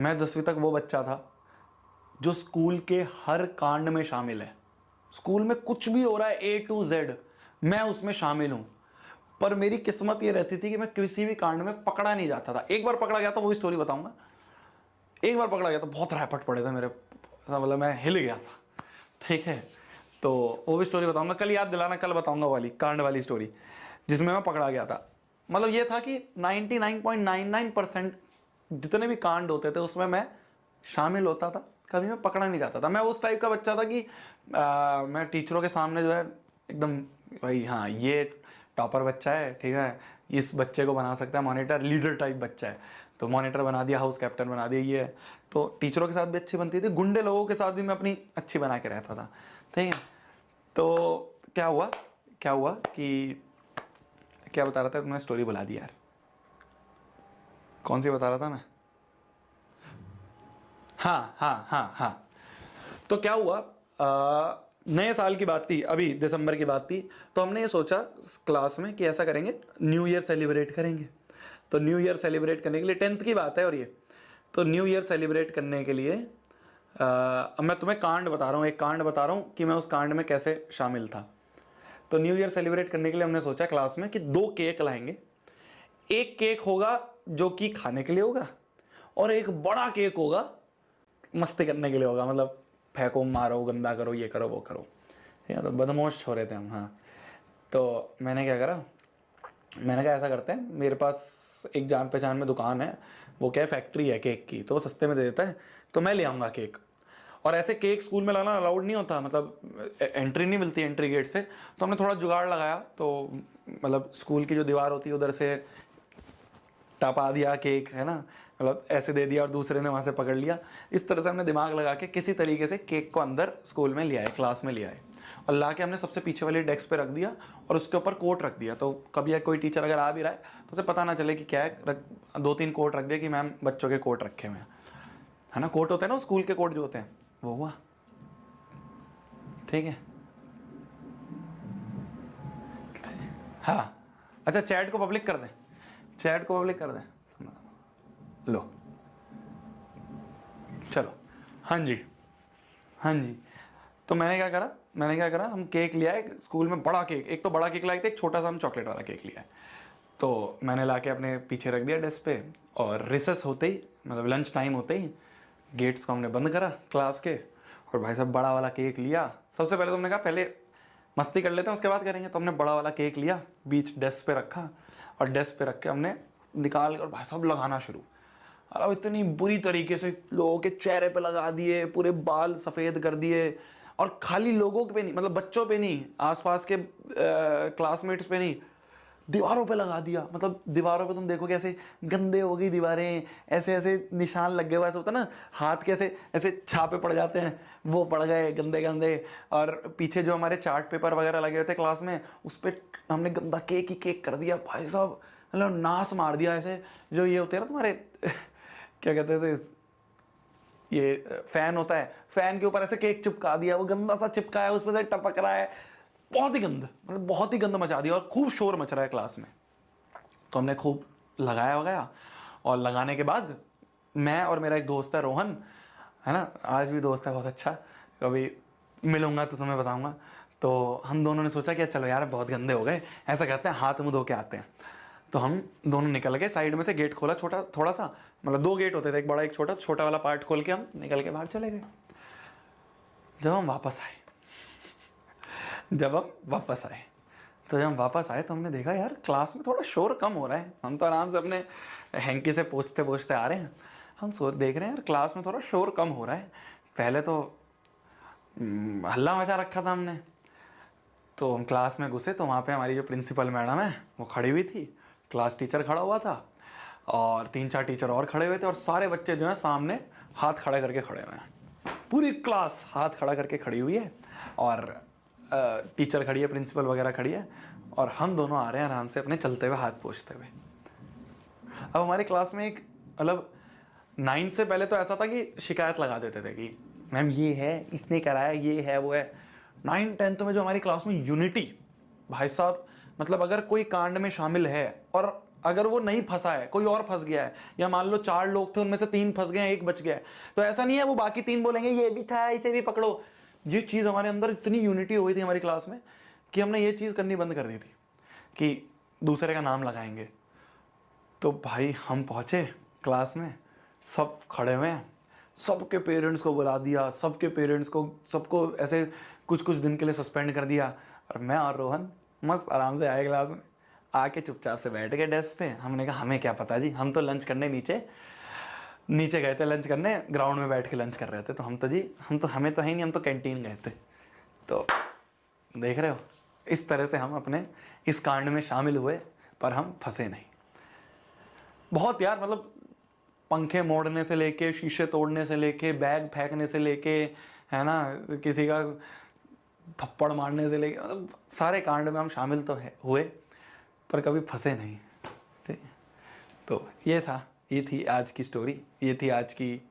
मैं 10वीं तक वो बच्चा था जो स्कूल के हर कांड में शामिल है। स्कूल में कुछ भी हो रहा है A to Z, मैं उसमें शामिल हूं। पर मेरी किस्मत ये रहती थी कि मैं किसी भी कांड में पकड़ा नहीं जाता था। एक बार पकड़ा गया था, वो भी स्टोरी बताऊंगा। एक बार पकड़ा गया था, बहुत रैपट पड़े थे मेरे, मतलब मैं हिल गया था। ठीक है, तो वो भी स्टोरी बताऊंगा। कल याद दिलाना, कल बताऊंगा वाली कांड वाली स्टोरी जिसमें मैं पकड़ा गया था। मतलब ये था कि 99.99% जितने भी कांड होते थे उसमें मैं शामिल होता था, कभी मैं पकड़ा नहीं जाता था। मैं उस टाइप का बच्चा था कि मैं टीचरों के सामने जो है एकदम, भाई हाँ ये टॉपर बच्चा है, ठीक है, इस बच्चे को बना सकता है मॉनिटर, लीडर टाइप बच्चा है, तो मॉनिटर बना दिया, हाउस कैप्टन बना दिया। ये है तो टीचरों के साथ भी अच्छी बनती थी, गुंडे लोगों के साथ भी मैं अपनी अच्छी बना के रहता था। ठीक है, तो क्या हुआ कि क्या बता रहा था, तुमने स्टोरी बुला दी यार, कौन सी बता रहा था मैं? हाँ। तो क्या हुआ, नए साल की बात थी, अभी दिसंबर की बात थी। तो हमने ये सोचा क्लास में कि ऐसा करेंगे, न्यू ईयर सेलिब्रेट करेंगे। तो न्यू ईयर सेलिब्रेट करने के लिए, 10th की बात है और ये, तो न्यू ईयर सेलिब्रेट करने के लिए अब मैं तुम्हें कांड बता रहा हूँ, एक कांड बता रहा हूँ कि मैं उस कांड में कैसे शामिल था। तो न्यू ईयर सेलिब्रेट करने के लिए हमने सोचा क्लास में कि 2 केक लाएंगे। एक केक होगा जो कि खाने के लिए होगा, और एक बड़ा केक होगा मस्ती करने के लिए होगा, मतलब फेंको मारो गंदा करो ये करो वो करो। ठीक है, तो बदमाश हो रहे थे हम। हाँ, तो मैंने क्या करा, मैंने कहा ऐसा करते हैं, मेरे पास एक जान पहचान में दुकान है, वो क्या है फैक्ट्री है केक की, तो वो सस्ते में दे देता है, तो मैं ले आऊँगा केक। और ऐसे केक स्कूल में लाना अलाउड नहीं होता, मतलब एंट्री नहीं मिलती एंट्री गेट से। तो हमने थोड़ा जुगाड़ लगाया, तो मतलब स्कूल की जो दीवार होती है उधर से टपा दिया केक, है ना, मतलब ऐसे दे दिया और दूसरे ने वहाँ से पकड़ लिया। इस तरह से हमने दिमाग लगा के किसी तरीके से केक को अंदर स्कूल में ले आए, क्लास में ले आए, और ला के हमने सबसे पीछे वाली डेस्क पे रख दिया और उसके ऊपर कोट रख दिया। तो कभी कोई टीचर अगर आ भी रहा है तो उसे पता ना चले कि क्या है, 2-3 कोट रख दिया कि मैम बच्चों के कोट रखे हुए हैं, है ना, कोट होते हैं ना स्कूल के कोट जो होते हैं, वो हुआ। ठीक है, हाँ, अच्छा चैट को पब्लिक कर दें, चैट को पब्लिक कर दें, लो चलो। हाँ जी, हाँ जी। तो मैंने क्या करा, हम केक लिया है स्कूल में, बड़ा केक, एक तो बड़ा केक लाए थे, एक छोटा सा हम चॉकलेट वाला केक लिया है। तो मैंने ला के अपने पीछे रख दिया डेस्क पे, और रिसेस होते ही, मतलब लंच टाइम होते ही, गेट्स को हमने बंद करा क्लास के, और भाई साहब बड़ा वाला केक लिया। सबसे पहले तो हमने कहा पहले मस्ती कर लेते हैं उसके बाद करेंगे, तो हमने बड़ा वाला केक लिया, बीच डेस्क पे रखा, और डेस्क पे रख के हमने निकाल और भाई साहब लगाना शुरू। अब इतनी बुरी तरीके से लोगों के चेहरे पे लगा दिए, पूरे बाल सफ़ेद कर दिए, और खाली लोगों पे नहीं, मतलब बच्चों पे नहीं, आसपास के क्लासमेट्स पे नहीं, दीवारों पे लगा दिया। मतलब दीवारों पे तुम देखो कैसे गंदे हो गई दीवारें, ऐसे ऐसे निशान लग गए, वैसे होता ना हाथ के ऐसे ऐसे छापे पड़ जाते हैं, वो पड़ गए गंदे गंदे। और पीछे जो हमारे चार्ट पेपर वगैरह लगे हुए थे क्लास में, उस पर हमने गंदा केक ही केक कर दिया भाई साहब, मतलब नाश मार दिया ऐसे। जो ये होते हैं ना तुम्हारे क्या कहते थे, ये फैन होता है, फैन के ऊपर ऐसे केक चिपका दिया, वो गंदा सा चिपका है, उसमें से टपक रहा है, बहुत ही गंद, मतलब बहुत ही गंद मचा दिया, और खूब शोर मच रहा है क्लास में। तो हमने खूब लगाया वगैया, और लगाने के बाद मैं और मेरा एक दोस्त है रोहन, है ना, आज भी दोस्त है बहुत अच्छा, कभी मिलूंगा तो तुम्हें बताऊंगा। तो हम दोनों ने सोचा कि चलो यार बहुत गंदे हो गए, ऐसा करते हैं हाथ मुंह धो के आते हैं। तो हम दोनों निकल गए, साइड में से गेट खोला छोटा थोड़ा सा, मतलब 2 गेट होते थे, एक बड़ा एक छोटा, छोटा वाला पार्ट खोल के हम निकल के बाहर चले गए। जब हम वापस आए जब हम वापस आए तो जब हम वापस आए तो हमने देखा यार क्लास में थोड़ा शोर कम हो रहा है। हम तो आराम से अपने हैंकी से पूछते पूछते आ रहे हैं, हम सोच देख रहे हैं यार क्लास में थोड़ा शोर कम हो रहा है। पहले तो हल्ला मचा रखा था हमने। तो हम क्लास में घुसे तो वहाँ पे हमारी जो प्रिंसिपल मैडम है वो खड़ी हुई थी, क्लास टीचर खड़ा हुआ था, और 3-4 टीचर और खड़े हुए थे, और सारे बच्चे जो हैं सामने हाथ खड़े करके खड़े हुए हैं। पूरी क्लास हाथ खड़ा करके खड़ी हुई है, और टीचर खड़ी है, प्रिंसिपल वगैरह खड़ी है, और हम दोनों आ रहे हैं आराम से अपने चलते हुए हाथ पोंछते हुए। अब हमारे क्लास में एक, मतलब 9th से पहले तो ऐसा था कि शिकायत लगा देते थे कि मैम ये है, इसने कराया, ये है वो है। 9th 10th में जो हमारी क्लास में यूनिटी, भाई साहब, मतलब अगर कोई कांड में शामिल है और अगर वो नहीं फंसा है, कोई और फंस गया है, या मान लो 4 लोग थे, उनमें से 3 फंस गए हैं, 1 बच गया है, तो ऐसा नहीं है वो बाकी 3 बोलेंगे ये भी था, इसे भी पकड़ो। ये चीज़ हमारे अंदर इतनी यूनिटी हो गई थी हमारी क्लास में कि हमने ये चीज़ करनी बंद कर दी थी कि दूसरे का नाम लगाएंगे। तो भाई हम पहुँचे क्लास में, सब खड़े हुए हैं, सबके पेरेंट्स को बुला दिया, सबके पेरेंट्स को, सबको ऐसे कुछ कुछ दिन के लिए सस्पेंड कर दिया। और मैं और रोहन मस्त आराम से आए क्लास में, आके चुपचाप से बैठ गए डेस्क पे। हमने कहा हमें क्या पता जी, हम तो लंच करने नीचे नीचे गए थे, लंच करने ग्राउंड में बैठ के लंच कर रहे थे। तो हम तो जी, हमें तो है नहीं, हम तो कैंटीन गए थे। तो देख रहे हो, इस तरह से हम अपने इस कांड में शामिल हुए, पर हम फंसे नहीं। बहुत यार, मतलब पंखे मोड़ने से लेके, शीशे तोड़ने से लेके, बैग फेंकने से लेके, है ना, किसी का थप्पड़ मारने से लेके, मतलब सारे कांड में हम शामिल तो हुए, पर कभी फंसे नहीं। ठीक। तो ये थी आज की स्टोरी, ये थी आज की